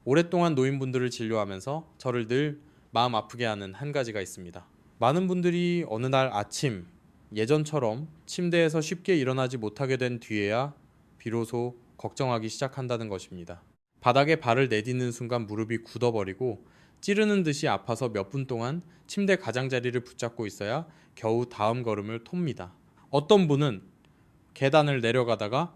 오랫동안 노인분들을 진료하면서 저를 늘 마음 아프게 하는 한 가지가 있습니다. 많은 분들이 어느 날 아침 예전처럼 침대에서 쉽게 일어나지 못하게 된 뒤에야 비로소 걱정하기 시작한다는 것입니다. 바닥에 발을 내딛는 순간 무릎이 굳어버리고 찌르는 듯이 아파서 몇 분 동안 침대 가장자리를 붙잡고 있어야 겨우 다음 걸음을 톉니다. 어떤 분은 계단을 내려가다가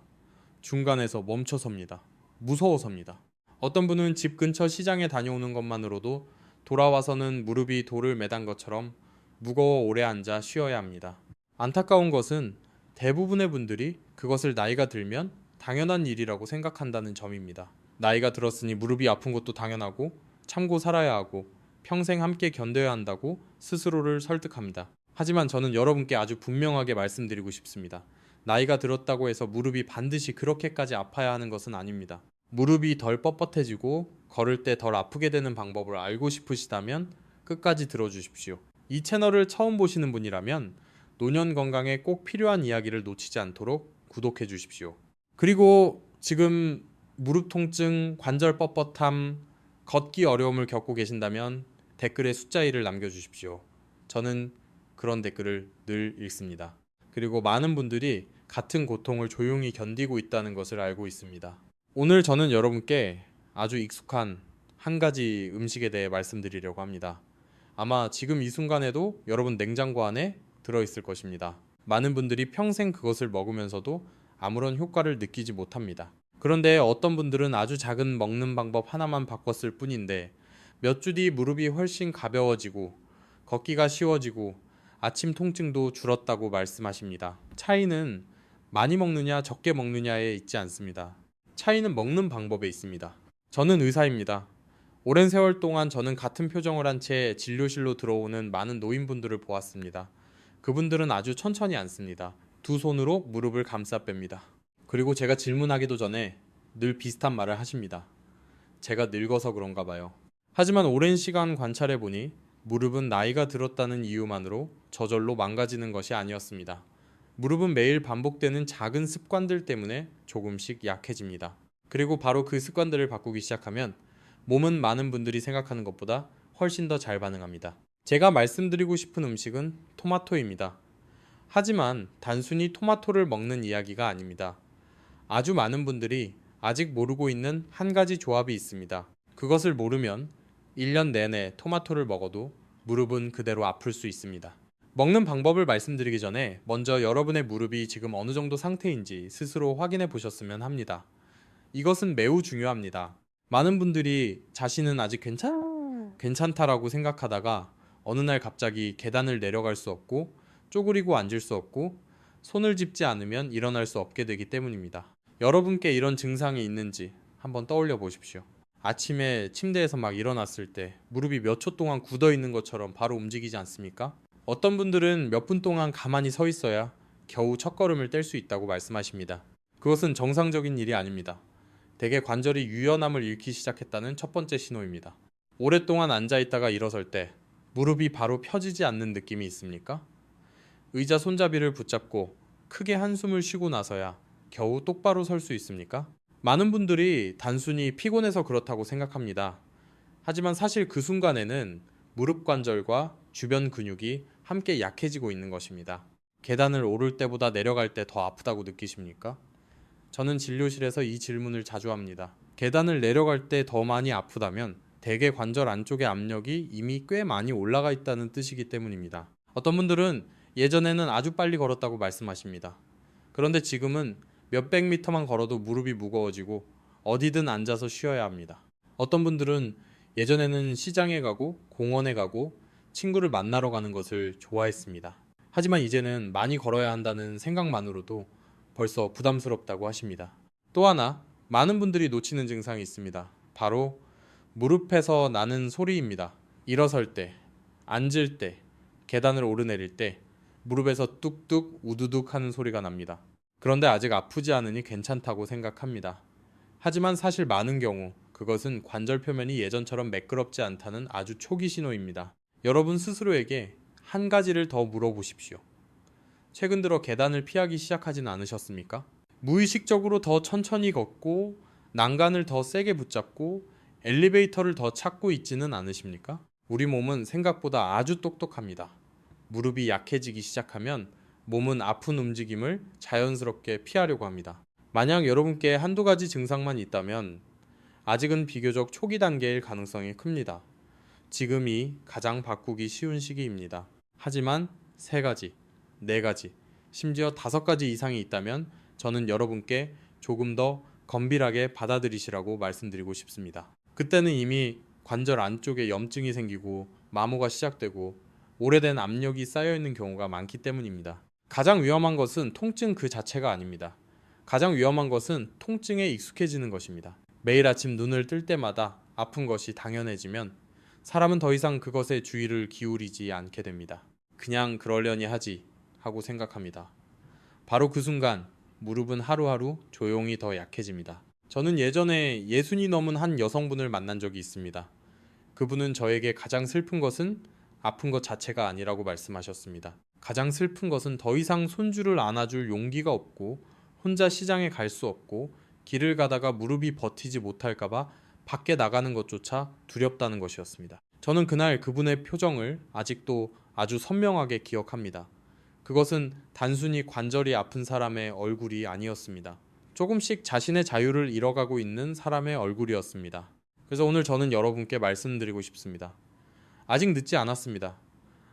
중간에서 멈춰섭니다. 무서워섭니다. 어떤 분은 집 근처 시장에 다녀오는 것만으로도 돌아와서는 무릎이 돌을 매단 것처럼 무거워 오래 앉아 쉬어야 합니다. 안타까운 것은 대부분의 분들이 그것을 나이가 들면 당연한 일이라고 생각한다는 점입니다. 나이가 들었으니 무릎이 아픈 것도 당연하고 참고 살아야 하고 평생 함께 견뎌야 한다고 스스로를 설득합니다. 하지만 저는 여러분께 아주 분명하게 말씀드리고 싶습니다. 나이가 들었다고 해서 무릎이 반드시 그렇게까지 아파야 하는 것은 아닙니다. 무릎이 덜 뻣뻣해지고 걸을 때 덜 아프게 되는 방법을 알고 싶으시다면 끝까지 들어주십시오. 이 채널을 처음 보시는 분이라면 노년 건강에 꼭 필요한 이야기를 놓치지 않도록 구독해 주십시오. 그리고 지금 무릎 통증, 관절 뻣뻣함, 걷기 어려움을 겪고 계신다면 댓글에 숫자 1을 남겨주십시오. 저는 그런 댓글을 늘 읽습니다. 그리고 많은 분들이 같은 고통을 조용히 견디고 있다는 것을 알고 있습니다. 오늘 저는 여러분께 아주 익숙한 한 가지 음식에 대해 말씀드리려고 합니다. 아마 지금 이 순간에도 여러분 냉장고 안에 들어있을 것입니다. 많은 분들이 평생 그것을 먹으면서도 아무런 효과를 느끼지 못합니다. 그런데 어떤 분들은 아주 작은 먹는 방법 하나만 바꿨을 뿐인데 몇 주 뒤 무릎이 훨씬 가벼워지고 걷기가 쉬워지고 아침 통증도 줄었다고 말씀하십니다. 차이는 많이 먹느냐 적게 먹느냐에 있지 않습니다. 차이는 먹는 방법에 있습니다. 저는 의사입니다. 오랜 세월 동안 저는 같은 표정을 한 채 진료실로 들어오는 많은 노인분들을 보았습니다. 그분들은 아주 천천히 앉습니다. 두 손으로 무릎을 감싸 뺍니다. 그리고 제가 질문하기도 전에 늘 비슷한 말을 하십니다. 제가 늙어서 그런가 봐요. 하지만 오랜 시간 관찰해 보니 무릎은 나이가 들었다는 이유만으로 저절로 망가지는 것이 아니었습니다. 무릎은 매일 반복되는 작은 습관들 때문에 조금씩 약해집니다. 그리고 바로 그 습관들을 바꾸기 시작하면 몸은 많은 분들이 생각하는 것보다 훨씬 더 잘 반응합니다. 제가 말씀드리고 싶은 음식은 토마토입니다. 하지만 단순히 토마토를 먹는 이야기가 아닙니다. 아주 많은 분들이 아직 모르고 있는 한 가지 조합이 있습니다. 그것을 모르면 1년 내내 토마토를 먹어도 무릎은 그대로 아플 수 있습니다. 먹는 방법을 말씀드리기 전에 먼저 여러분의 무릎이 지금 어느 정도 상태인지 스스로 확인해 보셨으면 합니다. 이것은 매우 중요합니다. 많은 분들이 자신은 아직 괜찮다라고 생각하다가 어느 날 갑자기 계단을 내려갈 수 없고 쪼그리고 앉을 수 없고 손을 짚지 않으면 일어날 수 없게 되기 때문입니다. 여러분께 이런 증상이 있는지 한번 떠올려 보십시오. 아침에 침대에서 막 일어났을 때 무릎이 몇 초 동안 굳어 있는 것처럼 바로 움직이지 않습니까? 어떤 분들은 몇 분 동안 가만히 서 있어야 겨우 첫걸음을 뗄 수 있다고 말씀하십니다. 그것은 정상적인 일이 아닙니다. 대개 관절이 유연함을 잃기 시작했다는 첫 번째 신호입니다. 오랫동안 앉아 있다가 일어설 때 무릎이 바로 펴지지 않는 느낌이 있습니까? 의자 손잡이를 붙잡고 크게 한숨을 쉬고 나서야 겨우 똑바로 설 수 있습니까? 많은 분들이 단순히 피곤해서 그렇다고 생각합니다. 하지만 사실 그 순간에는 무릎 관절과 주변 근육이 함께 약해지고 있는 것입니다. 계단을 오를 때보다 내려갈 때 더 아프다고 느끼십니까? 저는 진료실에서 이 질문을 자주 합니다. 계단을 내려갈 때 더 많이 아프다면 대개 관절 안쪽의 압력이 이미 꽤 많이 올라가 있다는 뜻이기 때문입니다. 어떤 분들은 예전에는 아주 빨리 걸었다고 말씀하십니다. 그런데 지금은 몇백 미터만 걸어도 무릎이 무거워지고 어디든 앉아서 쉬어야 합니다. 어떤 분들은 예전에는 시장에 가고 공원에 가고 친구를 만나러 가는 것을 좋아했습니다. 하지만 이제는 많이 걸어야 한다는 생각만으로도 벌써 부담스럽다고 하십니다. 또 하나 많은 분들이 놓치는 증상이 있습니다. 바로 무릎에서 나는 소리입니다. 일어설 때, 앉을 때, 계단을 오르내릴 때 무릎에서 뚝뚝 우두둑 하는 소리가 납니다. 그런데 아직 아프지 않으니 괜찮다고 생각합니다. 하지만 사실 많은 경우 그것은 관절 표면이 예전처럼 매끄럽지 않다는 아주 초기 신호입니다. 여러분 스스로에게 한 가지를 더 물어보십시오. 최근 들어 계단을 피하기 시작하진 않으셨습니까? 무의식적으로 더 천천히 걷고 난간을 더 세게 붙잡고 엘리베이터를 더 찾고 있지는 않으십니까? 우리 몸은 생각보다 아주 똑똑합니다. 무릎이 약해지기 시작하면 몸은 아픈 움직임을 자연스럽게 피하려고 합니다. 만약 여러분께 한두 가지 증상만 있다면 아직은 비교적 초기 단계일 가능성이 큽니다. 지금이 가장 바꾸기 쉬운 시기입니다. 하지만 3가지, 4가지, 심지어 5가지 이상이 있다면 저는 여러분께 조금 더 건빌하게 받아들이시라고 말씀드리고 싶습니다. 그때는 이미 관절 안쪽에 염증이 생기고 마모가 시작되고 오래된 압력이 쌓여있는 경우가 많기 때문입니다. 가장 위험한 것은 통증 그 자체가 아닙니다. 가장 위험한 것은 통증에 익숙해지는 것입니다. 매일 아침 눈을 뜰 때마다 아픈 것이 당연해지면 사람은 더 이상 그것에 주의를 기울이지 않게 됩니다. 그냥 그러려니 하지 하고 생각합니다. 바로 그 순간 무릎은 하루하루 조용히 더 약해집니다. 저는 예전에 60이 넘은 한 여성분을 만난 적이 있습니다. 그분은 저에게 가장 슬픈 것은 아픈 것 자체가 아니라고 말씀하셨습니다. 가장 슬픈 것은 더 이상 손주를 안아줄 용기가 없고 혼자 시장에 갈 수 없고 길을 가다가 무릎이 버티지 못할까봐 밖에 나가는 것조차 두렵다는 것이었습니다. 저는 그날 그분의 표정을 아직도 아주 선명하게 기억합니다. 그것은 단순히 관절이 아픈 사람의 얼굴이 아니었습니다. 조금씩 자신의 자유를 잃어가고 있는 사람의 얼굴이었습니다. 그래서 오늘 저는 여러분께 말씀드리고 싶습니다. 아직 늦지 않았습니다.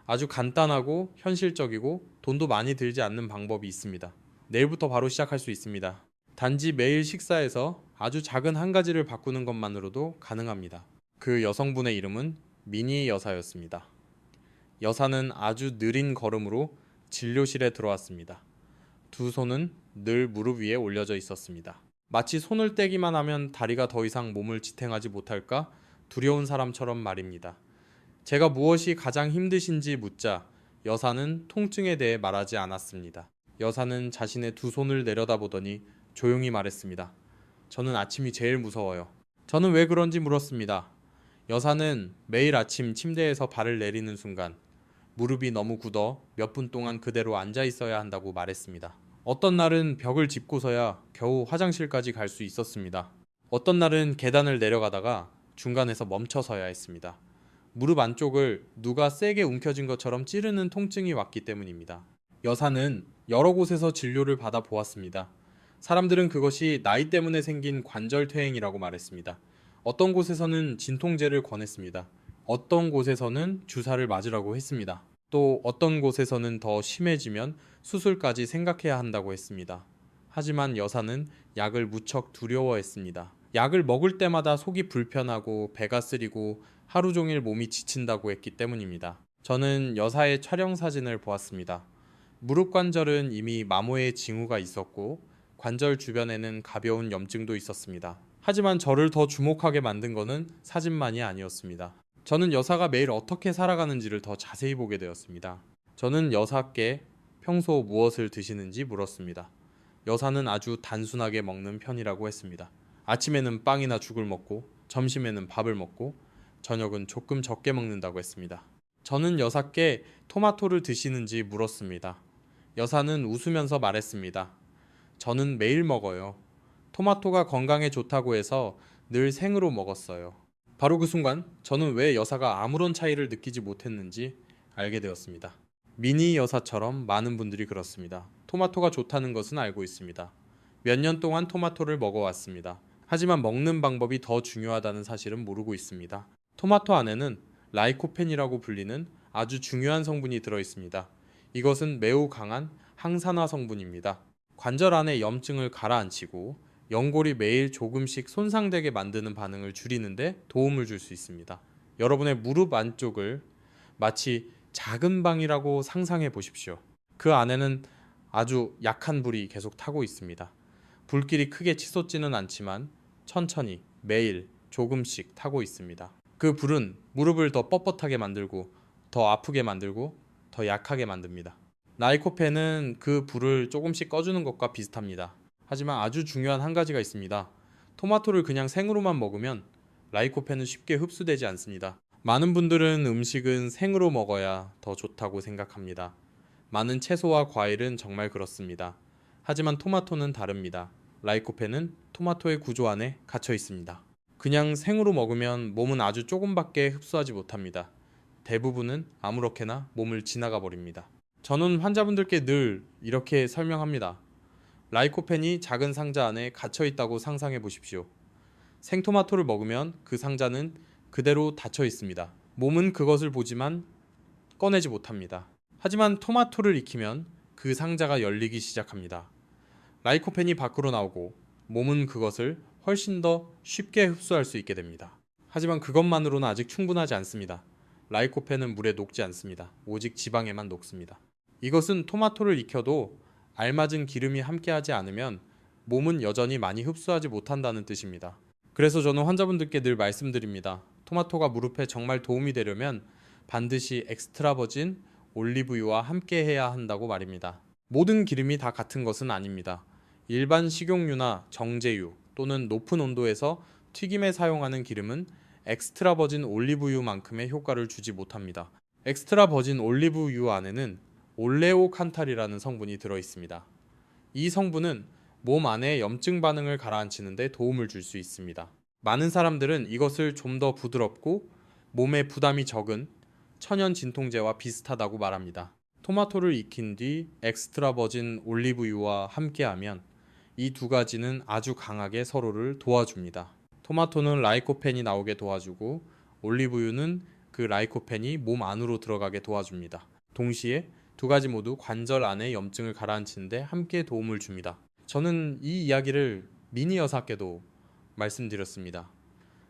아주 간단하고 현실적이고 돈도 많이 들지 않는 방법이 있습니다. 내일부터 바로 시작할 수 있습니다. 단지 매일 식사에서 아주 작은 한 가지를 바꾸는 것만으로도 가능합니다. 그 여성분의 이름은 미니 여사였습니다. 여사는 아주 느린 걸음으로 진료실에 들어왔습니다. 두 손은 늘 무릎 위에 올려져 있었습니다. 마치 손을 떼기만 하면 다리가 더 이상 몸을 지탱하지 못할까 두려운 사람처럼 말입니다. 제가 무엇이 가장 힘드신지 묻자 여사는 통증에 대해 말하지 않았습니다. 여사는 자신의 두 손을 내려다보더니 조용히 말했습니다. 저는 아침이 제일 무서워요. 저는 왜 그런지 물었습니다. 여사는 매일 아침 침대에서 발을 내리는 순간 무릎이 너무 굳어 몇 분 동안 그대로 앉아 있어야 한다고 말했습니다. 어떤 날은 벽을 짚고서야 겨우 화장실까지 갈 수 있었습니다. 어떤 날은 계단을 내려가다가 중간에서 멈춰서야 했습니다. 무릎 안쪽을 누가 세게 움켜쥔 것처럼 찌르는 통증이 왔기 때문입니다. 여사는 여러 곳에서 진료를 받아 보았습니다. 사람들은 그것이 나이 때문에 생긴 관절 퇴행이라고 말했습니다. 어떤 곳에서는 진통제를 권했습니다. 어떤 곳에서는 주사를 맞으라고 했습니다. 또 어떤 곳에서는 더 심해지면 수술까지 생각해야 한다고 했습니다. 하지만 여사는 약을 무척 두려워했습니다. 약을 먹을 때마다 속이 불편하고 배가 쓰리고 하루 종일 몸이 지친다고 했기 때문입니다. 저는 여사의 촬영 사진을 보았습니다. 무릎 관절은 이미 마모의 징후가 있었고 관절 주변에는 가벼운 염증도 있었습니다. 하지만 저를 더 주목하게 만든 것은 사진만이 아니었습니다. 저는 여사가 매일 어떻게 살아가는지를 더 자세히 보게 되었습니다. 저는 여사께 평소 무엇을 드시는지 물었습니다. 여사는 아주 단순하게 먹는 편이라고 했습니다. 아침에는 빵이나 죽을 먹고 점심에는 밥을 먹고 저녁은 조금 적게 먹는다고 했습니다. 저는 여사께 토마토를 드시는지 물었습니다. 여사는 웃으면서 말했습니다. 저는 매일 먹어요. 토마토가 건강에 좋다고 해서 늘 생으로 먹었어요. 바로 그 순간 저는 왜 여사가 아무런 차이를 느끼지 못했는지 알게 되었습니다. 미니 여사처럼 많은 분들이 그렇습니다. 토마토가 좋다는 것은 알고 있습니다. 몇 년 동안 토마토를 먹어왔습니다. 하지만 먹는 방법이 더 중요하다는 사실은 모르고 있습니다. 토마토 안에는 라이코펜이라고 불리는 아주 중요한 성분이 들어있습니다. 이것은 매우 강한 항산화 성분입니다. 관절 안에 염증을 가라앉히고 연골이 매일 조금씩 손상되게 만드는 반응을 줄이는데 도움을 줄 수 있습니다. 여러분의 무릎 안쪽을 마치 작은 방이라고 상상해 보십시오. 그 안에는 아주 약한 불이 계속 타고 있습니다. 불길이 크게 치솟지는 않지만 천천히 매일 조금씩 타고 있습니다. 그 불은 무릎을 더 뻣뻣하게 만들고 더 아프게 만들고 더 약하게 만듭니다. 라이코펜은 그 불을 조금씩 꺼주는 것과 비슷합니다. 하지만 아주 중요한 한 가지가 있습니다. 토마토를 그냥 생으로만 먹으면 라이코펜은 쉽게 흡수되지 않습니다. 많은 분들은 음식은 생으로 먹어야 더 좋다고 생각합니다. 많은 채소와 과일은 정말 그렇습니다. 하지만 토마토는 다릅니다. 라이코펜은 토마토의 구조 안에 갇혀 있습니다. 그냥 생으로 먹으면 몸은 아주 조금밖에 흡수하지 못합니다. 대부분은 아무렇게나 몸을 지나가 버립니다. 저는 환자분들께 늘 이렇게 설명합니다. 라이코펜이 작은 상자 안에 갇혀 있다고 상상해 보십시오. 생토마토를 먹으면 그 상자는 그대로 닫혀 있습니다. 몸은 그것을 보지만 꺼내지 못합니다. 하지만 토마토를 익히면 그 상자가 열리기 시작합니다. 라이코펜이 밖으로 나오고 몸은 그것을 훨씬 더 쉽게 흡수할 수 있게 됩니다. 하지만 그것만으로는 아직 충분하지 않습니다. 라이코펜은 물에 녹지 않습니다. 오직 지방에만 녹습니다. 이것은 토마토를 익혀도 알맞은 기름이 함께하지 않으면 몸은 여전히 많이 흡수하지 못한다는 뜻입니다. 그래서 저는 환자분들께 늘 말씀드립니다. 토마토가 무릎에 정말 도움이 되려면 반드시 엑스트라 버진 올리브유와 함께 해야 한다고 말입니다. 모든 기름이 다 같은 것은 아닙니다. 일반 식용유나 정제유 또는 높은 온도에서 튀김에 사용하는 기름은 엑스트라 버진 올리브유만큼의 효과를 주지 못합니다. 엑스트라 버진 올리브유 안에는 올레오칸탈이라는 성분이 들어 있습니다. 이 성분은 몸 안에 염증 반응을 가라앉히는 데 도움을 줄 수 있습니다. 많은 사람들은 이것을 좀 더 부드럽고 몸에 부담이 적은 천연 진통제와 비슷하다고 말합니다. 토마토를 익힌 뒤 엑스트라 버진 올리브유와 함께하면 이 두 가지는 아주 강하게 서로를 도와줍니다. 토마토는 라이코펜이 나오게 도와주고 올리브유는 그 라이코펜이 몸 안으로 들어가게 도와줍니다. 동시에 두 가지 모두 관절 안의 염증을 가라앉히는 데 함께 도움을 줍니다. 저는 이 이야기를 미니 여사께도 말씀드렸습니다.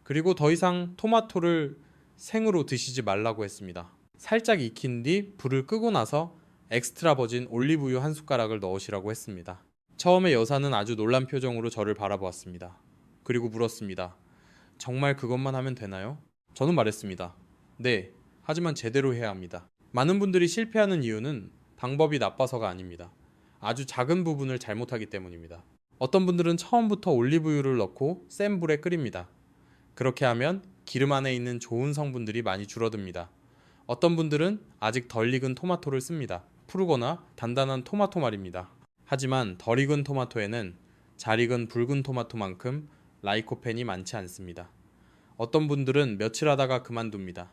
그리고 더 이상 토마토를 생으로 드시지 말라고 했습니다. 살짝 익힌 뒤 불을 끄고 나서 엑스트라 버진 올리브유 한 숟가락을 넣으시라고 했습니다. 처음에 여사는 아주 놀란 표정으로 저를 바라보았습니다. 그리고 물었습니다. 정말 그것만 하면 되나요? 저는 말했습니다. 네, 하지만 제대로 해야 합니다. 많은 분들이 실패하는 이유는 방법이 나빠서가 아닙니다. 아주 작은 부분을 잘못하기 때문입니다. 어떤 분들은 처음부터 올리브유를 넣고 센 불에 끓입니다. 그렇게 하면 기름 안에 있는 좋은 성분들이 많이 줄어듭니다. 어떤 분들은 아직 덜 익은 토마토를 씁니다. 푸르거나 단단한 토마토 말입니다. 하지만 덜 익은 토마토에는 잘 익은 붉은 토마토만큼 라이코펜이 많지 않습니다. 어떤 분들은 며칠 하다가 그만둡니다.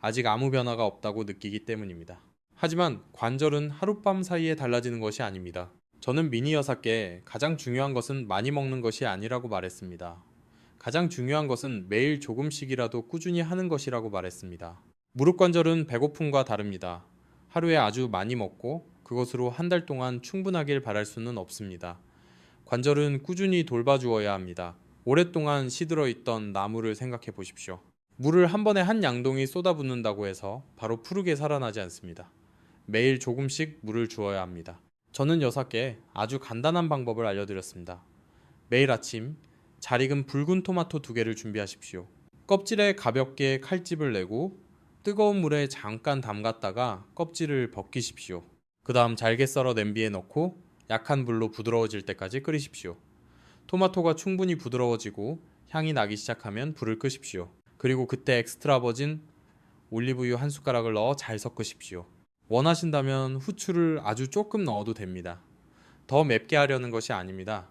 아직 아무 변화가 없다고 느끼기 때문입니다. 하지만 관절은 하룻밤 사이에 달라지는 것이 아닙니다. 저는 미니 여사께 가장 중요한 것은 많이 먹는 것이 아니라고 말했습니다. 가장 중요한 것은 매일 조금씩이라도 꾸준히 하는 것이라고 말했습니다. 무릎 관절은 배고픔과 다릅니다. 하루에 아주 많이 먹고 그것으로 한 달 동안 충분하길 바랄 수는 없습니다. 관절은 꾸준히 돌봐주어야 합니다. 오랫동안 시들어 있던 나무를 생각해 보십시오. 물을 한 번에 한 양동이 쏟아붓는다고 해서 바로 푸르게 살아나지 않습니다. 매일 조금씩 물을 주어야 합니다. 저는 여사께 아주 간단한 방법을 알려드렸습니다. 매일 아침 잘 익은 붉은 토마토 2개를 준비하십시오. 껍질에 가볍게 칼집을 내고 뜨거운 물에 잠깐 담갔다가 껍질을 벗기십시오. 그 다음 잘게 썰어 냄비에 넣고 약한 불로 부드러워질 때까지 끓이십시오. 토마토가 충분히 부드러워지고 향이 나기 시작하면 불을 끄십시오. 그리고 그때 엑스트라 버진 올리브유 한 숟가락을 넣어 잘 섞으십시오. 원하신다면 후추를 아주 조금 넣어도 됩니다. 더 맵게 하려는 것이 아닙니다.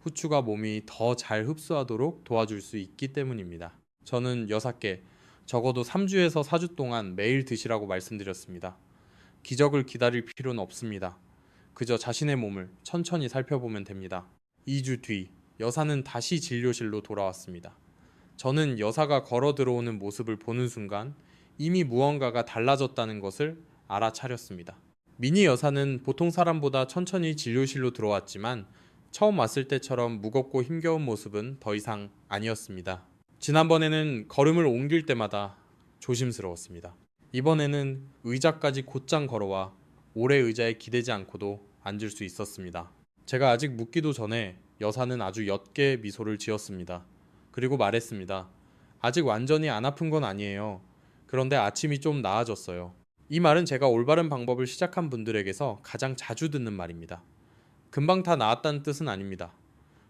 후추가 몸이 더 잘 흡수하도록 도와줄 수 있기 때문입니다. 저는 여사께 적어도 3주에서 4주 동안 매일 드시라고 말씀드렸습니다. 기적을 기다릴 필요는 없습니다. 그저 자신의 몸을 천천히 살펴보면 됩니다. 2주 뒤 여사는 다시 진료실로 돌아왔습니다. 저는 여사가 걸어 들어오는 모습을 보는 순간 이미 무언가가 달라졌다는 것을 알아차렸습니다. 미니 여사는 보통 사람보다 천천히 진료실로 들어왔지만 처음 왔을 때처럼 무겁고 힘겨운 모습은 더 이상 아니었습니다. 지난번에는 걸음을 옮길 때마다 조심스러웠습니다. 이번에는 의자까지 곧장 걸어와 오래 의자에 기대지 않고도 앉을 수 있었습니다. 제가 아직 묻기도 전에 여사는 아주 옅게 미소를 지었습니다. 그리고 말했습니다. 아직 완전히 안 아픈 건 아니에요. 그런데 아침이 좀 나아졌어요. 이 말은 제가 올바른 방법을 시작한 분들에게서 가장 자주 듣는 말입니다. 금방 다 나았다는 뜻은 아닙니다.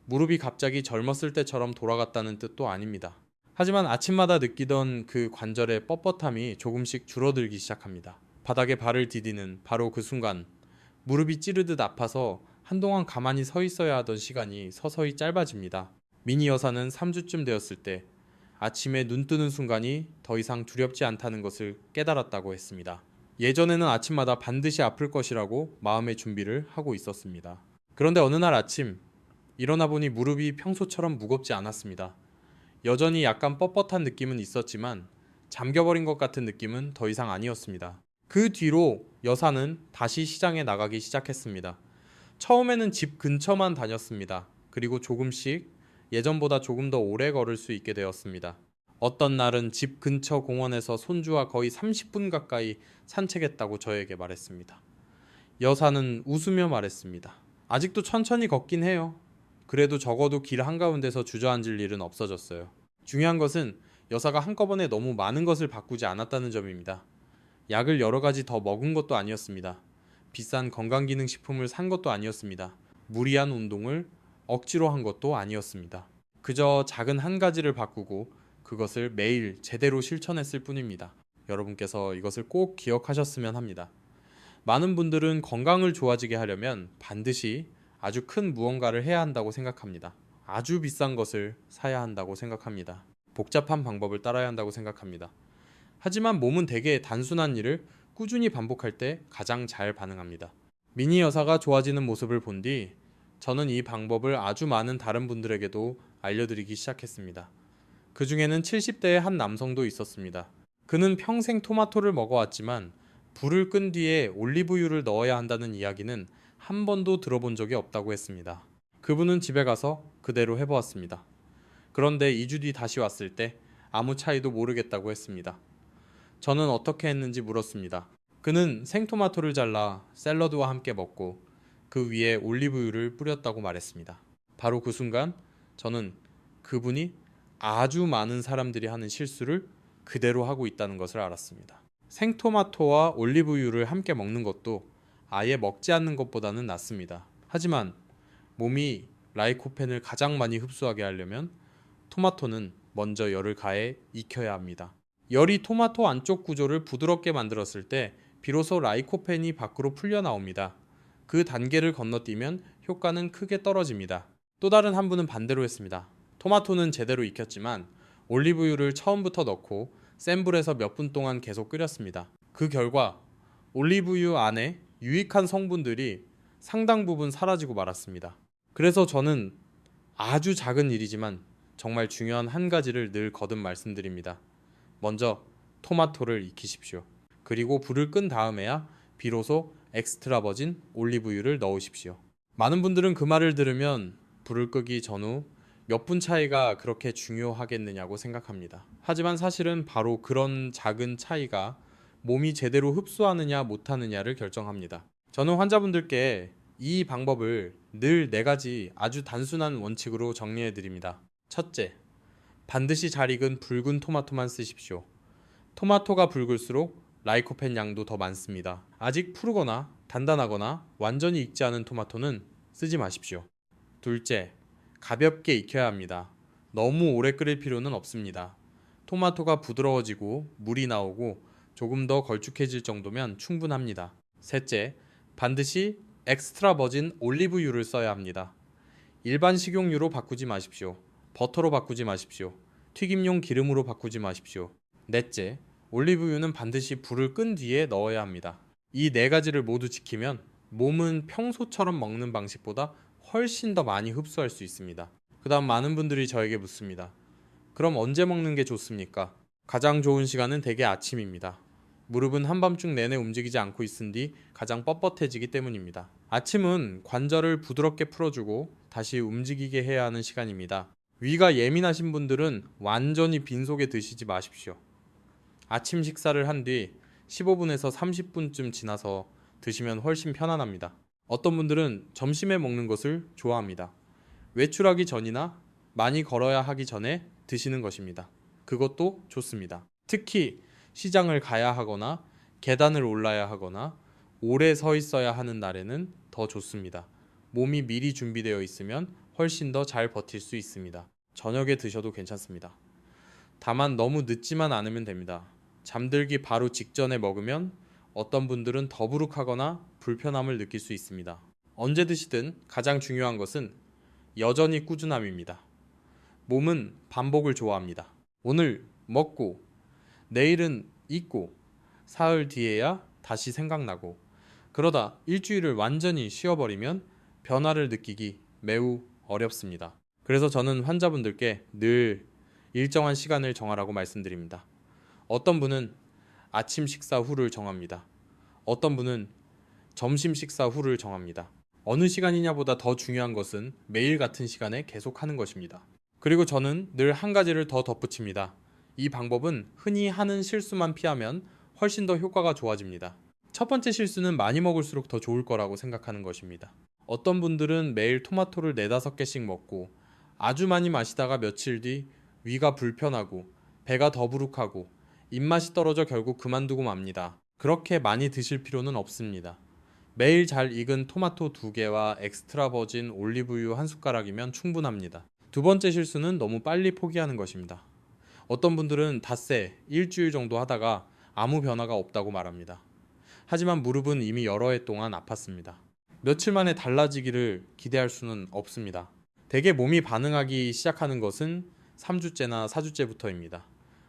무릎이 갑자기 젊었을 때처럼 돌아갔다는 뜻도 아닙니다. 하지만 아침마다 느끼던 그 관절의 뻣뻣함이 조금씩 줄어들기 시작합니다. 바닥에 발을 디디는 바로 그 순간 무릎이 찌르듯 아파서 한동안 가만히 서 있어야 하던 시간이 서서히 짧아집니다. 미니 여사는 3주쯤 되었을 때 아침에 눈 뜨는 순간이 더 이상 두렵지 않다는 것을 깨달았다고 했습니다. 예전에는 아침마다 반드시 아플 것이라고 마음의 준비를 하고 있었습니다. 그런데 어느 날 아침 일어나 보니 무릎이 평소처럼 무겁지 않았습니다. 여전히 약간 뻣뻣한 느낌은 있었지만 잠겨버린 것 같은 느낌은 더 이상 아니었습니다. 그 뒤로 여사는 다시 시장에 나가기 시작했습니다. 처음에는 집 근처만 다녔습니다. 그리고 조금씩 예전보다 조금 더 오래 걸을 수 있게 되었습니다. 어떤 날은 집 근처 공원에서 손주와 거의 30분 가까이 산책했다고 저에게 말했습니다. 여사는 웃으며 말했습니다. 아직도 천천히 걷긴 해요. 그래도 적어도 길 한가운데서 주저앉을 일은 없어졌어요. 중요한 것은 여사가 한꺼번에 너무 많은 것을 바꾸지 않았다는 점입니다. 약을 여러 가지 더 먹은 것도 아니었습니다. 비싼 건강기능식품을 산 것도 아니었습니다. 무리한 운동을 억지로 한 것도 아니었습니다. 그저 작은 한 가지를 바꾸고 그것을 매일 제대로 실천했을 뿐입니다. 여러분께서 이것을 꼭 기억하셨으면 합니다. 많은 분들은 건강을 좋아지게 하려면 반드시 아주 큰 무언가를 해야 한다고 생각합니다. 아주 비싼 것을 사야 한다고 생각합니다. 복잡한 방법을 따라야 한다고 생각합니다. 하지만 몸은 되게 단순한 일을 꾸준히 반복할 때 가장 잘 반응합니다. 미니 여사가 좋아지는 모습을 본 뒤 저는 이 방법을 아주 많은 다른 분들에게도 알려드리기 시작했습니다. 그 중에는 70대의 한 남성도 있었습니다. 그는 평생 토마토를 먹어왔지만 불을 끈 뒤에 올리브유를 넣어야 한다는 이야기는 한 번도 들어본 적이 없다고 했습니다. 그분은 집에 가서 그대로 해보았습니다. 그런데 2주 뒤 다시 왔을 때 아무 차이도 모르겠다고 했습니다. 저는 어떻게 했는지 물었습니다. 그는 생토마토를 잘라 샐러드와 함께 먹고 그 위에 올리브유를 뿌렸다고 말했습니다. 바로 그 순간 저는 그분이 아주 많은 사람들이 하는 실수를 그대로 하고 있다는 것을 알았습니다. 생토마토와 올리브유를 함께 먹는 것도 아예 먹지 않는 것보다는 낫습니다. 하지만 몸이 라이코펜을 가장 많이 흡수하게 하려면 토마토는 먼저 열을 가해 익혀야 합니다. 열이 토마토 안쪽 구조를 부드럽게 만들었을 때 비로소 라이코펜이 밖으로 풀려 나옵니다. 그 단계를 건너뛰면 효과는 크게 떨어집니다. 또 다른 한 분은 반대로 했습니다. 토마토는 제대로 익혔지만 올리브유를 처음부터 넣고 센 불에서 몇 분 동안 계속 끓였습니다. 그 결과 올리브유 안에 유익한 성분들이 상당 부분 사라지고 말았습니다. 그래서 저는 아주 작은 일이지만 정말 중요한 한 가지를 늘 거듭 말씀드립니다. 먼저 토마토를 익히십시오. 그리고 불을 끈 다음에야 비로소 엑스트라 버진 올리브유를 넣으십시오. 많은 분들은 그 말을 들으면 불을 끄기 전후 몇 분 차이가 그렇게 중요하겠느냐고 생각합니다. 하지만 사실은 바로 그런 작은 차이가 몸이 제대로 흡수하느냐 못하느냐를 결정합니다. 저는 환자분들께 이 방법을 늘 4가지 아주 단순한 원칙으로 정리해 드립니다. 첫째, 반드시 잘 익은 붉은 토마토만 쓰십시오. 토마토가 붉을수록 라이코펜 양도 더 많습니다. 아직 푸르거나 단단하거나 완전히 익지 않은 토마토는 쓰지 마십시오. 둘째, 가볍게 익혀야 합니다. 너무 오래 끓일 필요는 없습니다. 토마토가 부드러워지고 물이 나오고 조금 더 걸쭉해질 정도면 충분합니다. 셋째, 반드시 엑스트라 버진 올리브유를 써야 합니다. 일반 식용유로 바꾸지 마십시오. 버터로 바꾸지 마십시오. 튀김용 기름으로 바꾸지 마십시오. 넷째, 올리브유는 반드시 불을 끈 뒤에 넣어야 합니다. 이 4가지를 모두 지키면 몸은 평소처럼 먹는 방식보다 훨씬 더 많이 흡수할 수 있습니다. 그 다음 많은 분들이 저에게 묻습니다. 그럼 언제 먹는 게 좋습니까? 가장 좋은 시간은 대개 아침입니다. 무릎은 한밤중 내내 움직이지 않고 있은 뒤 가장 뻣뻣해지기 때문입니다. 아침은 관절을 부드럽게 풀어주고 다시 움직이게 해야 하는 시간입니다. 위가 예민하신 분들은 완전히 빈속에 드시지 마십시오. 아침 식사를 한 뒤 15분에서 30분쯤 지나서 드시면 훨씬 편안합니다. 어떤 분들은 점심에 먹는 것을 좋아합니다. 외출하기 전이나 많이 걸어야 하기 전에 드시는 것입니다. 그것도 좋습니다. 특히 시장을 가야 하거나 계단을 올라야 하거나 오래 서 있어야 하는 날에는 더 좋습니다. 몸이 미리 준비되어 있으면 훨씬 더 잘 버틸 수 있습니다. 저녁에 드셔도 괜찮습니다. 다만 너무 늦지만 않으면 됩니다. 잠들기 바로 직전에 먹으면 어떤 분들은 더부룩하거나 불편함을 느낄 수 있습니다. 언제 드시든 가장 중요한 것은 여전히 꾸준함입니다. 몸은 반복을 좋아합니다. 오늘 먹고, 내일은 잊고, 사흘 뒤에야 다시 생각나고, 그러다 일주일을 완전히 쉬어버리면 변화를 느끼기 매우 어렵습니다. 그래서 저는 환자분들께 늘 일정한 시간을 정하라고 말씀드립니다. 어떤 분은 아침 식사 후를 정합니다. 어떤 분은 점심 식사 후를 정합니다. 어느 시간이냐보다 더 중요한 것은 매일 같은 시간에 계속 하는 것입니다. 그리고 저는 늘 한 가지를 더 덧붙입니다. 이 방법은 흔히 하는 실수만 피하면 훨씬 더 효과가 좋아집니다. 첫 번째 실수는 많이 먹을수록 더 좋을 거라고 생각하는 것입니다. 어떤 분들은 매일 토마토를 4-5개씩 먹고 아주 많이 마시다가 며칠 뒤 위가 불편하고 배가 더부룩하고 입맛이 떨어져 결국 그만두고 맙니다. 그렇게 많이 드실 필요는 없습니다. 매일 잘 익은 토마토 2개와 엑스트라 버진 올리브유 1숟가락이면 충분합니다. 두 번째 실수는 너무 빨리 포기하는 것입니다. 어떤 분들은 닷새 일주일 정도 하다가 아무 변화가 없다고 말합니다. 하지만 무릎은 이미 여러 해 동안 아팠습니다. 며칠 만에 달라지기를 기대할 수는 없습니다. 대개 몸이 반응하기 시작하는 것은 3주째나 4주째부터입니다.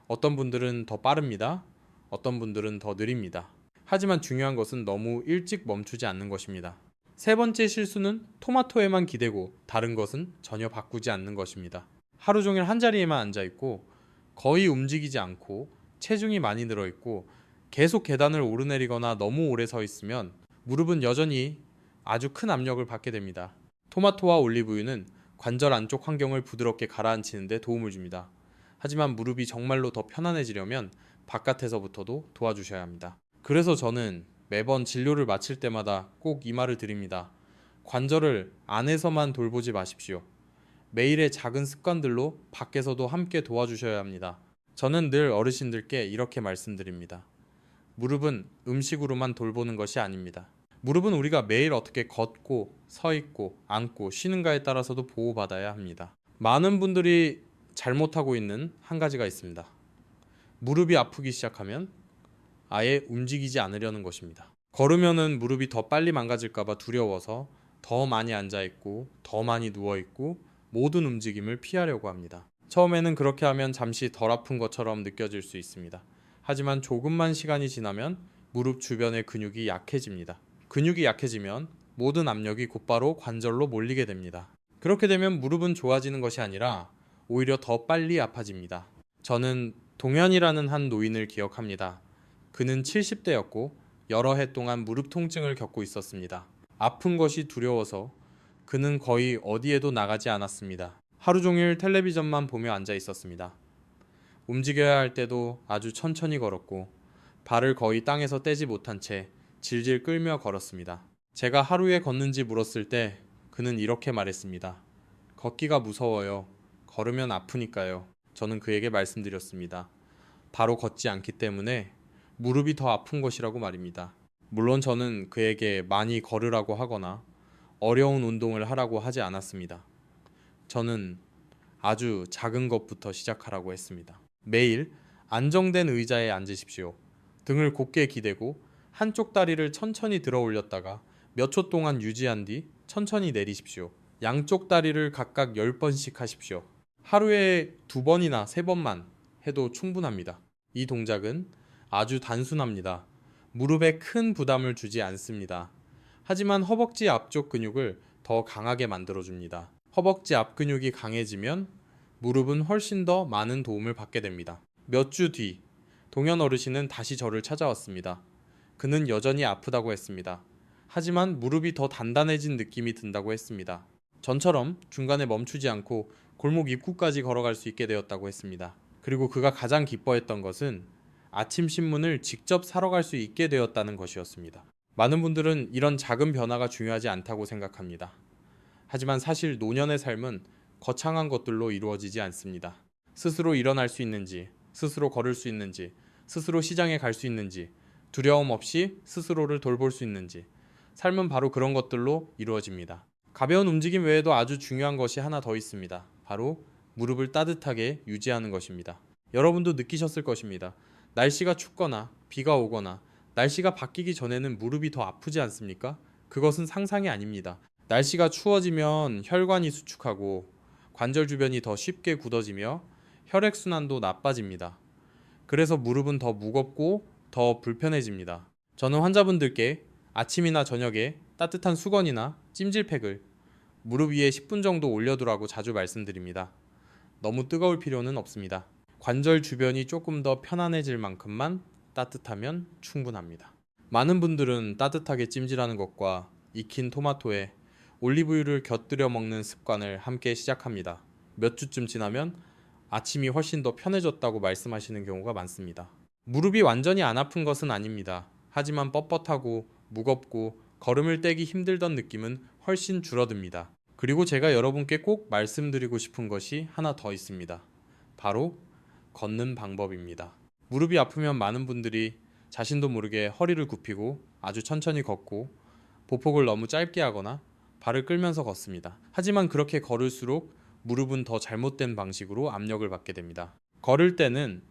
어떤 분들은 더 빠릅니다. 어떤 분들은 더 느립니다. 하지만 중요한 것은 너무 일찍 멈추지 않는 것입니다. 세 번째 실수는 토마토에만 기대고 다른 것은 전혀 바꾸지 않는 것입니다. 하루 종일 한자리에만 앉아있고 거의 움직이지 않고 체중이 많이 늘어있고 계속 계단을 오르내리거나 너무 오래 서 있으면 무릎은 여전히 아주 큰 압력을 받게 됩니다. 토마토와 올리브유는 관절 안쪽 환경을 부드럽게 가라앉히는 데 도움을 줍니다. 하지만 무릎이 정말로 더 편안해지려면 바깥에서부터도 도와주셔야 합니다. 그래서 저는 매번 진료를 마칠 때마다 꼭 이 말을 드립니다. 관절을 안에서만 돌보지 마십시오. 매일의 작은 습관들로 밖에서도 함께 도와주셔야 합니다. 저는 늘 어르신들께 이렇게 말씀드립니다. 무릎은 음식으로만 돌보는 것이 아닙니다. 무릎은 우리가 매일 어떻게 걷고 서 있고 앉고 쉬는가에 따라서도 보호받아야 합니다. 많은 분들이 잘못하고 있는 한 가지가 있습니다. 무릎이 아프기 시작하면 아예 움직이지 않으려는 것입니다. 걸으면은 무릎이 더 빨리 망가질까봐 두려워서 더 많이 앉아있고 더 많이 누워있고 모든 움직임을 피하려고 합니다. 처음에는 그렇게 하면 잠시 덜 아픈 것처럼 느껴질 수 있습니다. 하지만 조금만 시간이 지나면 무릎 주변의 근육이 약해집니다. 근육이 약해지면 모든 압력이 곧바로 관절로 몰리게 됩니다. 그렇게 되면 무릎은 좋아지는 것이 아니라 오히려 더 빨리 아파집니다. 저는 동현이라는 한 노인을 기억합니다. 그는 70대였고 여러 해 동안 무릎 통증을 겪고 있었습니다. 아픈 것이 두려워서 그는 거의 어디에도 나가지 않았습니다. 하루 종일 텔레비전만 보며 앉아 있었습니다. 움직여야 할 때도 아주 천천히 걸었고 발을 거의 땅에서 떼지 못한 채 질질 끌며 걸었습니다. 제가 하루에 걷는지 물었을 때 그는 이렇게 말했습니다. 걷기가 무서워요. 걸으면 아프니까요. 저는 그에게 말씀드렸습니다. 바로 걷지 않기 때문에 무릎이 더 아픈 것이라고 말입니다. 물론 저는 그에게 많이 걸으라고 하거나 어려운 운동을 하라고 하지 않았습니다. 저는 아주 작은 것부터 시작하라고 했습니다. 매일 안정된 의자에 앉으십시오. 등을 곧게 기대고 한쪽 다리를 천천히 들어 올렸다가 몇 초 동안 유지한 뒤 천천히 내리십시오. 양쪽 다리를 각각 10번씩 하십시오. 하루에 2번이나 3번만 해도 충분합니다. 이 동작은 아주 단순합니다. 무릎에 큰 부담을 주지 않습니다. 하지만 허벅지 앞쪽 근육을 더 강하게 만들어줍니다. 허벅지 앞 근육이 강해지면 무릎은 훨씬 더 많은 도움을 받게 됩니다. 몇 주 뒤, 동현 어르신은 다시 저를 찾아왔습니다. 그는 여전히 아프다고 했습니다. 하지만 무릎이 더 단단해진 느낌이 든다고 했습니다. 전처럼 중간에 멈추지 않고 골목 입구까지 걸어갈 수 있게 되었다고 했습니다. 그리고 그가 가장 기뻐했던 것은 아침 신문을 직접 사러 갈 수 있게 되었다는 것이었습니다. 많은 분들은 이런 작은 변화가 중요하지 않다고 생각합니다. 하지만 사실 노년의 삶은 거창한 것들로 이루어지지 않습니다. 스스로 일어날 수 있는지, 스스로 걸을 수 있는지, 스스로 시장에 갈 수 있는지, 두려움 없이 스스로를 돌볼 수 있는지, 삶은 바로 그런 것들로 이루어집니다. 가벼운 움직임 외에도 아주 중요한 것이 하나 더 있습니다. 바로 무릎을 따뜻하게 유지하는 것입니다. 여러분도 느끼셨을 것입니다. 날씨가 춥거나 비가 오거나 날씨가 바뀌기 전에는 무릎이 더 아프지 않습니까? 그것은 상상이 아닙니다. 날씨가 추워지면 혈관이 수축하고 관절 주변이 더 쉽게 굳어지며 혈액순환도 나빠집니다. 그래서 무릎은 더 무겁고 더 불편해집니다. 저는 환자분들께 아침이나 저녁에 따뜻한 수건이나 찜질팩을 무릎 위에 10분 정도 올려두라고 자주 말씀드립니다. 너무 뜨거울 필요는 없습니다. 관절 주변이 조금 더 편안해질 만큼만 따뜻하면 충분합니다. 많은 분들은 따뜻하게 찜질하는 것과 익힌 토마토에 올리브유를 곁들여 먹는 습관을 함께 시작합니다. 몇 주쯤 지나면 아침이 훨씬 더 편해졌다고 말씀하시는 경우가 많습니다. 무릎이 완전히 안 아픈 것은 아닙니다. 하지만 뻣뻣하고 무겁고 걸음을 떼기 힘들던 느낌은 훨씬 줄어듭니다. 그리고 제가 여러분께 꼭 말씀드리고 싶은 것이 하나 더 있습니다. 바로 걷는 방법입니다. 무릎이 아프면 많은 분들이 자신도 모르게 허리를 굽히고 아주 천천히 걷고 보폭을 너무 짧게 하거나 발을 끌면서 걷습니다. 하지만 그렇게 걸을수록 무릎은 더 잘못된 방식으로 압력을 받게 됩니다. 걸을 때는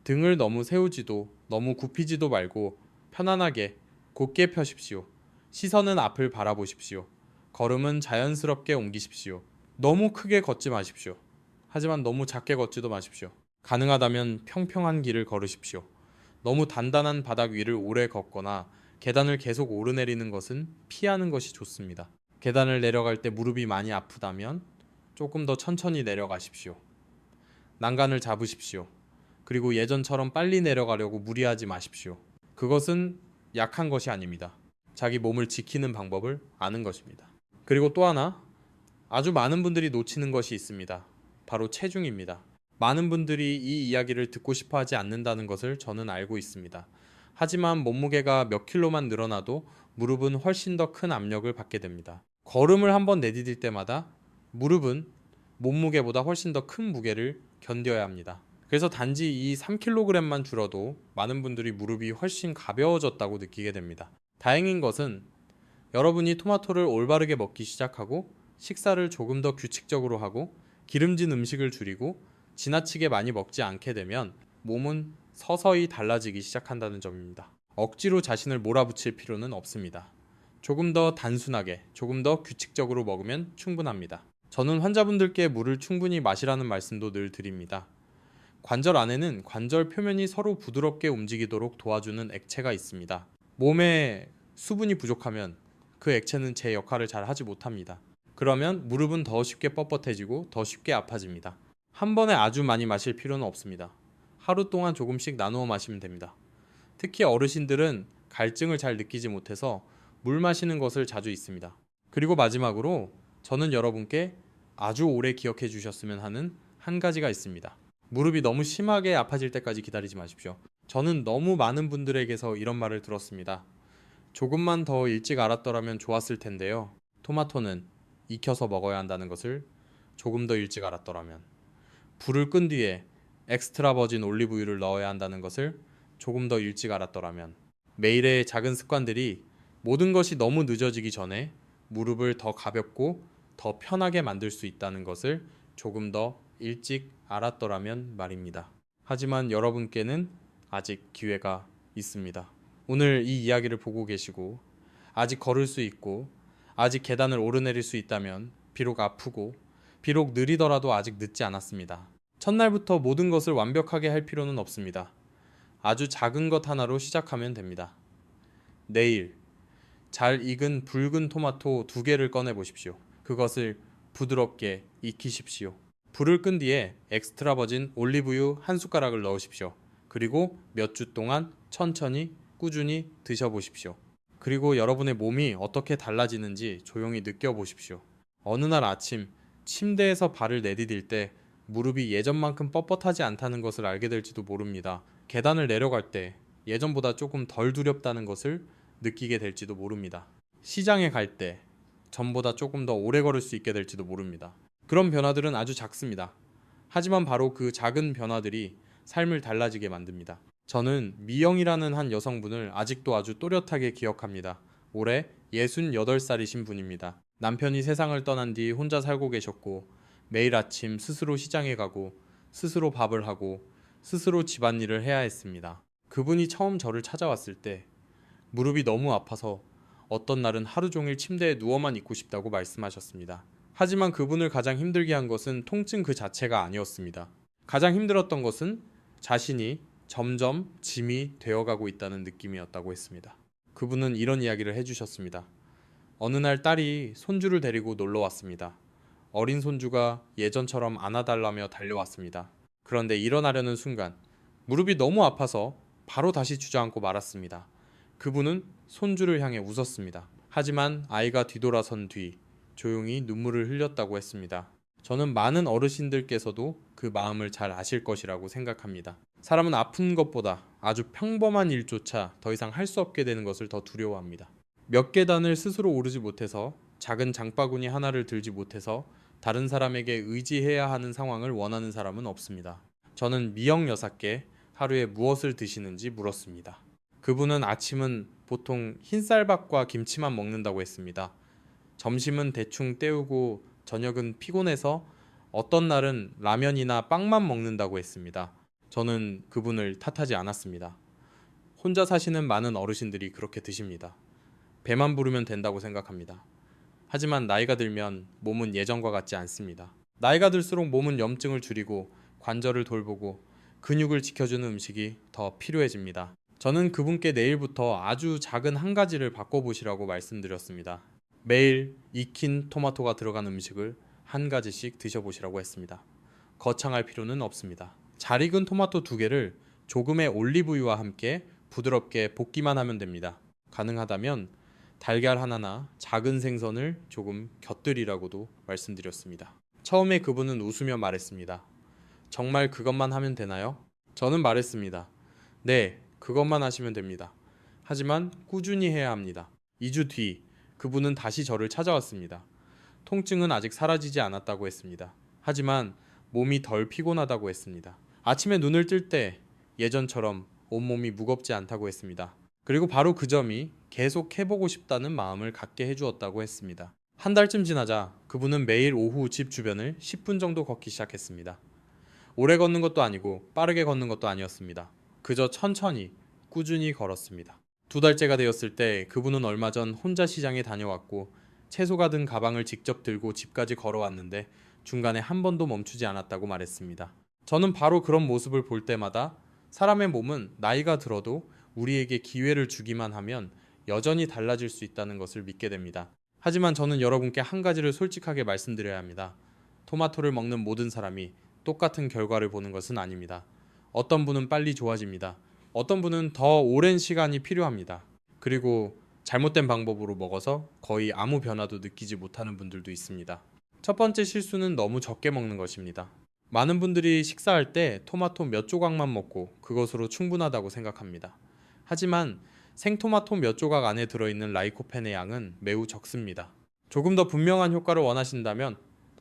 등을 너무 세우지도 너무 굽히지도 말고 편안하게 곧게 펴십시오. 시선은 앞을 바라보십시오. 걸음은 자연스럽게 옮기십시오. 너무 크게 걷지 마십시오. 하지만 너무 작게 걷지도 마십시오. 가능하다면 평평한 길을 걸으십시오. 너무 단단한 바닥 위를 오래 걷거나 계단을 계속 오르내리는 것은 피하는 것이 좋습니다. 계단을 내려갈 때 무릎이 많이 아프다면 조금 더 천천히 내려가십시오. 난간을 잡으십시오. 그리고 예전처럼 빨리 내려가려고 무리하지 마십시오. 그것은 약한 것이 아닙니다. 자기 몸을 지키는 방법을 아는 것입니다. 그리고 또 하나, 아주 많은 분들이 놓치는 것이 있습니다. 바로 체중입니다. 많은 분들이 이 이야기를 듣고 싶어 하지 않는다는 것을 저는 알고 있습니다. 하지만 몸무게가 몇 킬로만 늘어나도 무릎은 훨씬 더 큰 압력을 받게 됩니다. 걸음을 한번 내디딜 때마다 무릎은 몸무게보다 훨씬 더 큰 무게를 견뎌야 합니다. 그래서 단지 이 3kg만 줄어도 많은 분들이 무릎이 훨씬 가벼워졌다고 느끼게 됩니다. 다행인 것은 여러분이 토마토를 올바르게 먹기 시작하고 식사를 조금 더 규칙적으로 하고 기름진 음식을 줄이고 지나치게 많이 먹지 않게 되면 몸은 서서히 달라지기 시작한다는 점입니다. 억지로 자신을 몰아붙일 필요는 없습니다. 조금 더 단순하게, 조금 더 규칙적으로 먹으면 충분합니다. 저는 환자분들께 물을 충분히 마시라는 말씀도 늘 드립니다. 관절 안에는 관절 표면이 서로 부드럽게 움직이도록 도와주는 액체가 있습니다. 몸에 수분이 부족하면 그 액체는 제 역할을 잘 하지 못합니다. 그러면 무릎은 더 쉽게 뻣뻣해지고 더 쉽게 아파집니다. 한 번에 아주 많이 마실 필요는 없습니다. 하루 동안 조금씩 나누어 마시면 됩니다. 특히 어르신들은 갈증을 잘 느끼지 못해서 물 마시는 것을 자주 잊습니다. 그리고 마지막으로 저는 여러분께 아주 오래 기억해 주셨으면 하는 한 가지가 있습니다. 무릎이 너무 심하게 아파질 때까지 기다리지 마십시오. 저는 너무 많은 분들에게서 이런 말을 들었습니다. 조금만 더 일찍 알았더라면 좋았을 텐데요. 토마토는 익혀서 먹어야 한다는 것을 조금 더 일찍 알았더라면. 불을 끈 뒤에 엑스트라 버진 올리브유를 넣어야 한다는 것을 조금 더 일찍 알았더라면. 매일의 작은 습관들이 모든 것이 너무 늦어지기 전에 무릎을 더 가볍고 더 편하게 만들 수 있다는 것을 조금 더 일찍 알았더라면 말입니다. 하지만 여러분께는 아직 기회가 있습니다. 오늘 이 이야기를 보고 계시고 아직 걸을 수 있고 아직 계단을 오르내릴 수 있다면 비록 아프고 비록 느리더라도 아직 늦지 않았습니다. 첫날부터 모든 것을 완벽하게 할 필요는 없습니다. 아주 작은 것 하나로 시작하면 됩니다. 내일 잘 익은 붉은 토마토 2개를 꺼내 보십시오. 그것을 부드럽게 익히십시오. 불을 끈 뒤에 엑스트라 버진 올리브유 1숟가락을 넣으십시오. 그리고 몇 주 동안 천천히 꾸준히 드셔보십시오. 그리고 여러분의 몸이 어떻게 달라지는지 조용히 느껴보십시오. 어느 날 아침 침대에서 발을 내디딜 때 무릎이 예전만큼 뻣뻣하지 않다는 것을 알게 될지도 모릅니다. 계단을 내려갈 때 예전보다 조금 덜 두렵다는 것을 느끼게 될지도 모릅니다. 시장에 갈 때 전보다 조금 더 오래 걸을 수 있게 될지도 모릅니다. 그런 변화들은 아주 작습니다. 하지만 바로 그 작은 변화들이 삶을 달라지게 만듭니다. 저는 미영이라는 한 여성분을 아직도 아주 또렷하게 기억합니다. 올해 68살이신 분입니다. 남편이 세상을 떠난 뒤 혼자 살고 계셨고 매일 아침 스스로 시장에 가고 스스로 밥을 하고 스스로 집안일을 해야 했습니다. 그분이 처음 저를 찾아왔을 때 무릎이 너무 아파서 어떤 날은 하루 종일 침대에 누워만 있고 싶다고 말씀하셨습니다. 하지만 그분을 가장 힘들게 한 것은 통증 그 자체가 아니었습니다. 가장 힘들었던 것은 자신이 점점 짐이 되어가고 있다는 느낌이었다고 했습니다. 그분은 이런 이야기를 해주셨습니다. 어느 날 딸이 손주를 데리고 놀러 왔습니다. 어린 손주가 예전처럼 안아달라며 달려왔습니다. 그런데 일어나려는 순간 무릎이 너무 아파서 바로 다시 주저앉고 말았습니다. 그분은 손주를 향해 웃었습니다. 하지만 아이가 뒤돌아선 뒤 조용히 눈물을 흘렸다고 했습니다. 저는 많은 어르신들께서도 그 마음을 잘 아실 것이라고 생각합니다. 사람은 아픈 것보다 아주 평범한 일조차 더 이상 할 수 없게 되는 것을 더 두려워합니다. 몇 계단을 스스로 오르지 못해서, 작은 장바구니 하나를 들지 못해서 다른 사람에게 의지해야 하는 상황을 원하는 사람은 없습니다. 저는 미영 여사께 하루에 무엇을 드시는지 물었습니다. 그분은 아침은 보통 흰쌀밥과 김치만 먹는다고 했습니다. 점심은 대충 때우고 저녁은 피곤해서 어떤 날은 라면이나 빵만 먹는다고 했습니다. 저는 그분을 탓하지 않았습니다. 혼자 사시는 많은 어르신들이 그렇게 드십니다. 배만 부르면 된다고 생각합니다. 하지만 나이가 들면 몸은 예전과 같지 않습니다. 나이가 들수록 몸은 염증을 줄이고 관절을 돌보고 근육을 지켜주는 음식이 더 필요해집니다. 저는 그분께 내일부터 아주 작은 한 가지를 바꿔보시라고 말씀드렸습니다. 매일 익힌 토마토가 들어간 음식을 한 가지씩 드셔보시라고 했습니다. 거창할 필요는 없습니다. 잘 익은 토마토 2개를 조금의 올리브유와 함께 부드럽게 볶기만 하면 됩니다. 가능하다면 달걀 하나나 작은 생선을 조금 곁들이라고도 말씀드렸습니다. 처음에 그분은 웃으며 말했습니다. 정말 그것만 하면 되나요? 저는 말했습니다. 네, 그것만 하시면 됩니다. 하지만 꾸준히 해야 합니다. 2주 뒤 그분은 다시 저를 찾아왔습니다. 통증은 아직 사라지지 않았다고 했습니다. 하지만 몸이 덜 피곤하다고 했습니다. 아침에 눈을 뜰 때 예전처럼 온몸이 무겁지 않다고 했습니다. 그리고 바로 그 점이 계속 해보고 싶다는 마음을 갖게 해주었다고 했습니다. 한 달쯤 지나자 그분은 매일 오후 집 주변을 10분 정도 걷기 시작했습니다. 오래 걷는 것도 아니고 빠르게 걷는 것도 아니었습니다. 그저 천천히 꾸준히 걸었습니다. 2달째가 되었을 때 그분은 얼마 전 혼자 시장에 다녀왔고 채소가 든 가방을 직접 들고 집까지 걸어왔는데 중간에 한 번도 멈추지 않았다고 말했습니다. 저는 바로 그런 모습을 볼 때마다 사람의 몸은 나이가 들어도 우리에게 기회를 주기만 하면 여전히 달라질 수 있다는 것을 믿게 됩니다. 하지만 저는 여러분께 한 가지를 솔직하게 말씀드려야 합니다. 토마토를 먹는 모든 사람이 똑같은 결과를 보는 것은 아닙니다. 어떤 분은 빨리 좋아집니다. 어떤 분은 더 오랜 시간이 필요합니다. 그리고 잘못된 방법으로 먹어서 거의 아무 변화도 느끼지 못하는 분들도 있습니다. 첫 번째 실수는 너무 적게 먹는 것입니다. 많은 분들이 식사할 때 토마토 몇 조각만 먹고 그것으로 충분하다고 생각합니다. 하지만 생토마토 몇 조각 안에 들어있는 라이코펜의 양은 매우 적습니다. 조금 더 분명한 효과를 원하신다면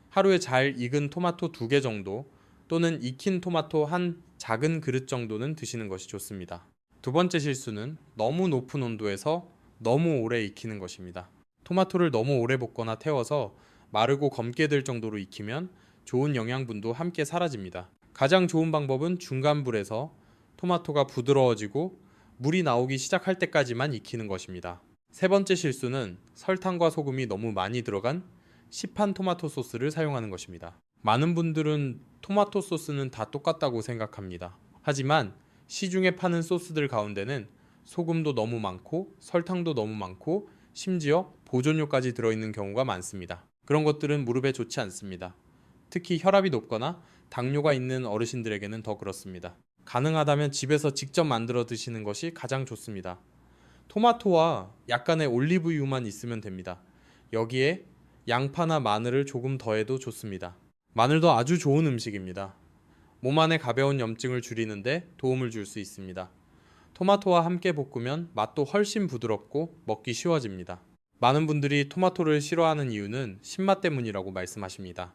하루에 잘 익은 토마토 2개 정도 또는 익힌 토마토 한 작은 그릇 정도는 드시는 것이 좋습니다. 두 번째 실수는 너무 높은 온도에서 너무 오래 익히는 것입니다. 토마토를 너무 오래 볶거나 태워서 마르고 검게 될 정도로 익히면 좋은 영양분도 함께 사라집니다. 가장 좋은 방법은 중간 불에서 토마토가 부드러워지고 물이 나오기 시작할 때까지만 익히는 것입니다. 세 번째 실수는 설탕과 소금이 너무 많이 들어간 시판 토마토 소스를 사용하는 것입니다. 많은 분들은 토마토 소스는 다 똑같다고 생각합니다. 하지만 시중에 파는 소스들 가운데는 소금도 너무 많고 설탕도 너무 많고 심지어 보존료까지 들어있는 경우가 많습니다. 그런 것들은 무릎에 좋지 않습니다. 특히 혈압이 높거나 당뇨가 있는 어르신들에게는 더 그렇습니다. 가능하다면 집에서 직접 만들어 드시는 것이 가장 좋습니다. 토마토와 약간의 올리브유만 있으면 됩니다. 여기에 양파나 마늘을 조금 더해도 좋습니다. 마늘도 아주 좋은 음식입니다. 몸 안의 가벼운 염증을 줄이는데 도움을 줄 수 있습니다. 토마토와 함께 볶으면 맛도 훨씬 부드럽고 먹기 쉬워집니다. 많은 분들이 토마토를 싫어하는 이유는 신맛 때문이라고 말씀하십니다.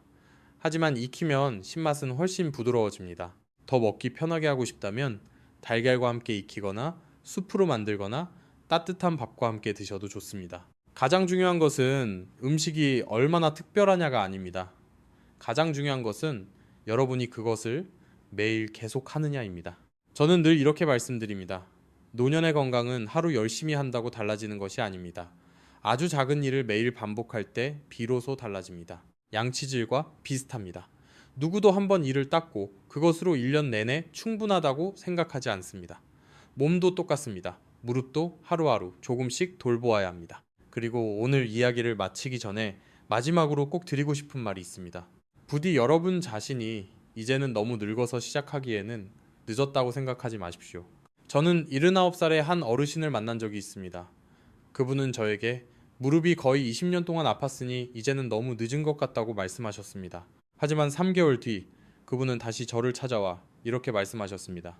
하지만 익히면 신맛은 훨씬 부드러워집니다. 더 먹기 편하게 하고 싶다면 달걀과 함께 익히거나 수프로 만들거나 따뜻한 밥과 함께 드셔도 좋습니다. 가장 중요한 것은 음식이 얼마나 특별하냐가 아닙니다. 가장 중요한 것은 여러분이 그것을 매일 계속 하느냐입니다. 저는 늘 이렇게 말씀드립니다. 노년의 건강은 하루 열심히 한다고 달라지는 것이 아닙니다. 아주 작은 일을 매일 반복할 때 비로소 달라집니다. 양치질과 비슷합니다. 누구도 한번 이를 닦고 그것으로 1년 내내 충분하다고 생각하지 않습니다. 몸도 똑같습니다. 무릎도 하루하루 조금씩 돌보아야 합니다. 그리고 오늘 이야기를 마치기 전에 마지막으로 꼭 드리고 싶은 말이 있습니다. 부디 여러분 자신이 이제는 너무 늙어서 시작하기에는 늦었다고 생각하지 마십시오. 저는 79살의 한 어르신을 만난 적이 있습니다. 그분은 저에게 무릎이 거의 20년 동안 아팠으니 이제는 너무 늦은 것 같다고 말씀하셨습니다. 하지만 3개월 뒤 그분은 다시 저를 찾아와 이렇게 말씀하셨습니다.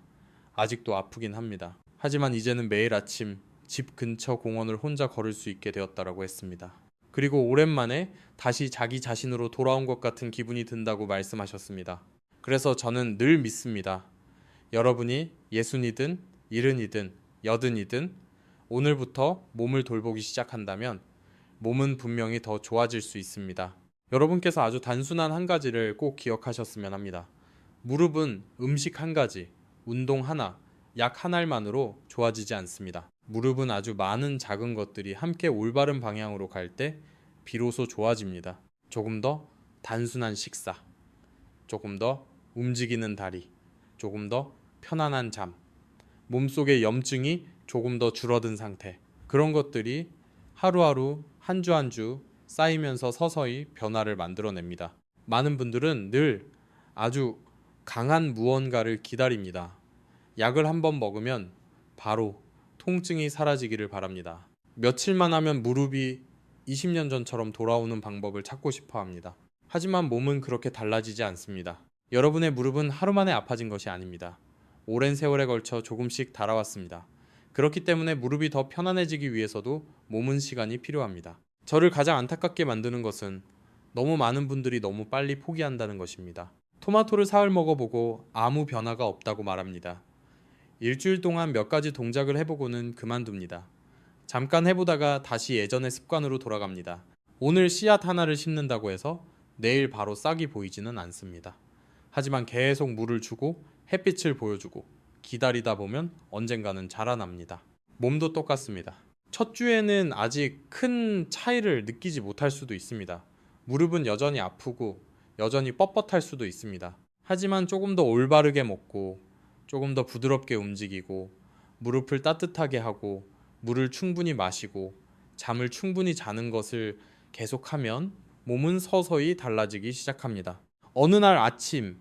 아직도 아프긴 합니다. 하지만 이제는 매일 아침 집 근처 공원을 혼자 걸을 수 있게 되었다라고 했습니다. 그리고 오랜만에 다시 자기 자신으로 돌아온 것 같은 기분이 든다고 말씀하셨습니다. 그래서 저는 늘 믿습니다. 여러분이 60이든 70이든 80이든 오늘부터 몸을 돌보기 시작한다면 몸은 분명히 더 좋아질 수 있습니다. 여러분께서 아주 단순한 한 가지를 꼭 기억하셨으면 합니다. 무릎은 음식 한 가지, 운동 하나, 약 한 알만으로 좋아지지 않습니다. 무릎은 아주 많은 작은 것들이 함께 올바른 방향으로 갈 때 비로소 좋아집니다. 조금 더 단순한 식사, 조금 더 움직이는 다리, 조금 더 편안한 잠, 몸속의 염증이 조금 더 줄어든 상태, 그런 것들이 하루하루 한 주 한 주 쌓이면서 서서히 변화를 만들어냅니다. 많은 분들은 늘 아주 강한 무언가를 기다립니다. 약을 한번 먹으면 바로 통증이 사라지기를 바랍니다. 며칠만 하면 무릎이 20년 전처럼 돌아오는 방법을 찾고 싶어 합니다. 하지만 몸은 그렇게 달라지지 않습니다. 여러분의 무릎은 하루 만에 아파진 것이 아닙니다. 오랜 세월에 걸쳐 조금씩 달아왔습니다. 그렇기 때문에 무릎이 더 편안해지기 위해서도 몸은 시간이 필요합니다. 저를 가장 안타깝게 만드는 것은 너무 많은 분들이 너무 빨리 포기한다는 것입니다. 토마토를 사흘 먹어보고 아무 변화가 없다고 말합니다. 일주일 동안 몇 가지 동작을 해보고는 그만둡니다. 잠깐 해보다가 다시 예전의 습관으로 돌아갑니다. 오늘 씨앗 하나를 심는다고 해서 내일 바로 싹이 보이지는 않습니다. 하지만 계속 물을 주고 햇빛을 보여주고 기다리다 보면 언젠가는 자라납니다. 몸도 똑같습니다. 첫 주에는 아직 큰 차이를 느끼지 못할 수도 있습니다. 무릎은 여전히 아프고 여전히 뻣뻣할 수도 있습니다. 하지만 조금 더 올바르게 먹고 조금 더 부드럽게 움직이고 무릎을 따뜻하게 하고 물을 충분히 마시고 잠을 충분히 자는 것을 계속하면 몸은 서서히 달라지기 시작합니다. 어느 날 아침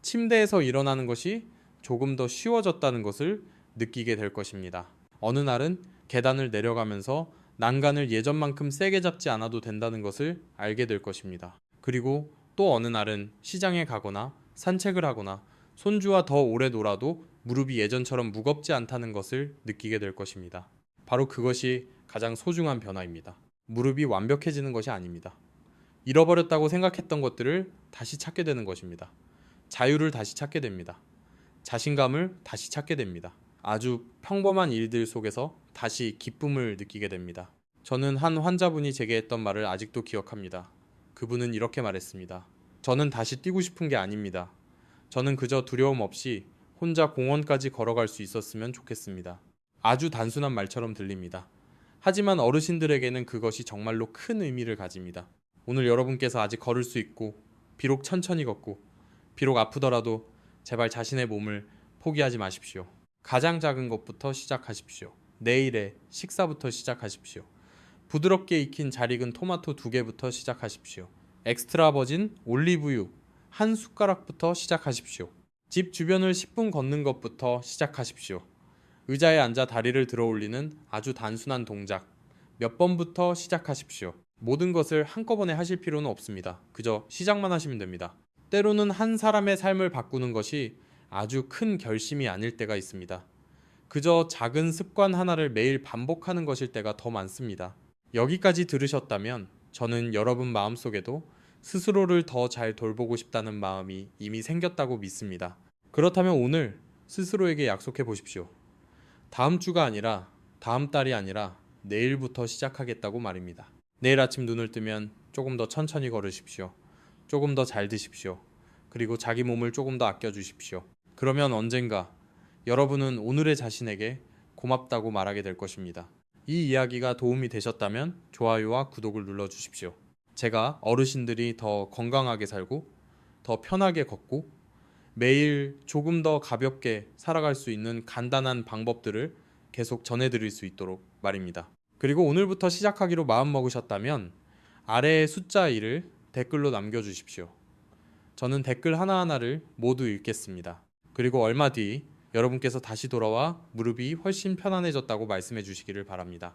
침대에서 일어나는 것이 조금 더 쉬워졌다는 것을 느끼게 될 것입니다. 어느 날은 계단을 내려가면서 난간을 예전만큼 세게 잡지 않아도 된다는 것을 알게 될 것입니다. 그리고 또 어느 날은 시장에 가거나 산책을 하거나 손주와 더 오래 놀아도 무릎이 예전처럼 무겁지 않다는 것을 느끼게 될 것입니다. 바로 그것이 가장 소중한 변화입니다. 무릎이 완벽해지는 것이 아닙니다. 잃어버렸다고 생각했던 것들을 다시 찾게 되는 것입니다. 자유를 다시 찾게 됩니다. 자신감을 다시 찾게 됩니다. 아주 평범한 일들 속에서 다시 기쁨을 느끼게 됩니다. 저는 한 환자분이 제게 했던 말을 아직도 기억합니다. 그분은 이렇게 말했습니다. 저는 다시 뛰고 싶은 게 아닙니다. 저는 그저 두려움 없이 혼자 공원까지 걸어갈 수 있었으면 좋겠습니다. 아주 단순한 말처럼 들립니다. 하지만 어르신들에게는 그것이 정말로 큰 의미를 가집니다. 오늘 여러분께서 아직 걸을 수 있고 비록 천천히 걷고 비록 아프더라도 제발 자신의 몸을 포기하지 마십시오. 가장 작은 것부터 시작하십시오. 내일의 식사부터 시작하십시오. 부드럽게 익힌 잘 익은 토마토 2개부터 시작하십시오. 엑스트라 버진 올리브유 한 숟가락부터 시작하십시오. 집 주변을 10분 걷는 것부터 시작하십시오. 의자에 앉아 다리를 들어 올리는 아주 단순한 동작 몇 번부터 시작하십시오. 모든 것을 한꺼번에 하실 필요는 없습니다. 그저 시작만 하시면 됩니다. 때로는 한 사람의 삶을 바꾸는 것이 아주 큰 결심이 아닐 때가 있습니다. 그저 작은 습관 하나를 매일 반복하는 것일 때가 더 많습니다. 여기까지 들으셨다면 저는 여러분 마음속에도 스스로를 더 잘 돌보고 싶다는 마음이 이미 생겼다고 믿습니다. 그렇다면 오늘 스스로에게 약속해 보십시오. 다음 주가 아니라 다음 달이 아니라 내일부터 시작하겠다고 말입니다. 내일 아침 눈을 뜨면 조금 더 천천히 걸으십시오. 조금 더 잘 드십시오. 그리고 자기 몸을 조금 더 아껴주십시오. 그러면 언젠가 여러분은 오늘의 자신에게 고맙다고 말하게 될 것입니다. 이 이야기가 도움이 되셨다면 좋아요와 구독을 눌러주십시오. 제가 어르신들이 더 건강하게 살고 더 편하게 걷고 매일 조금 더 가볍게 살아갈 수 있는 간단한 방법들을 계속 전해드릴 수 있도록 말입니다. 그리고 오늘부터 시작하기로 마음먹으셨다면 아래의 숫자 1을 댓글로 남겨주십시오. 저는 댓글 하나하나를 모두 읽겠습니다. 그리고 얼마 뒤 여러분께서 다시 돌아와 무릎이 훨씬 편안해졌다고 말씀해 주시기를 바랍니다.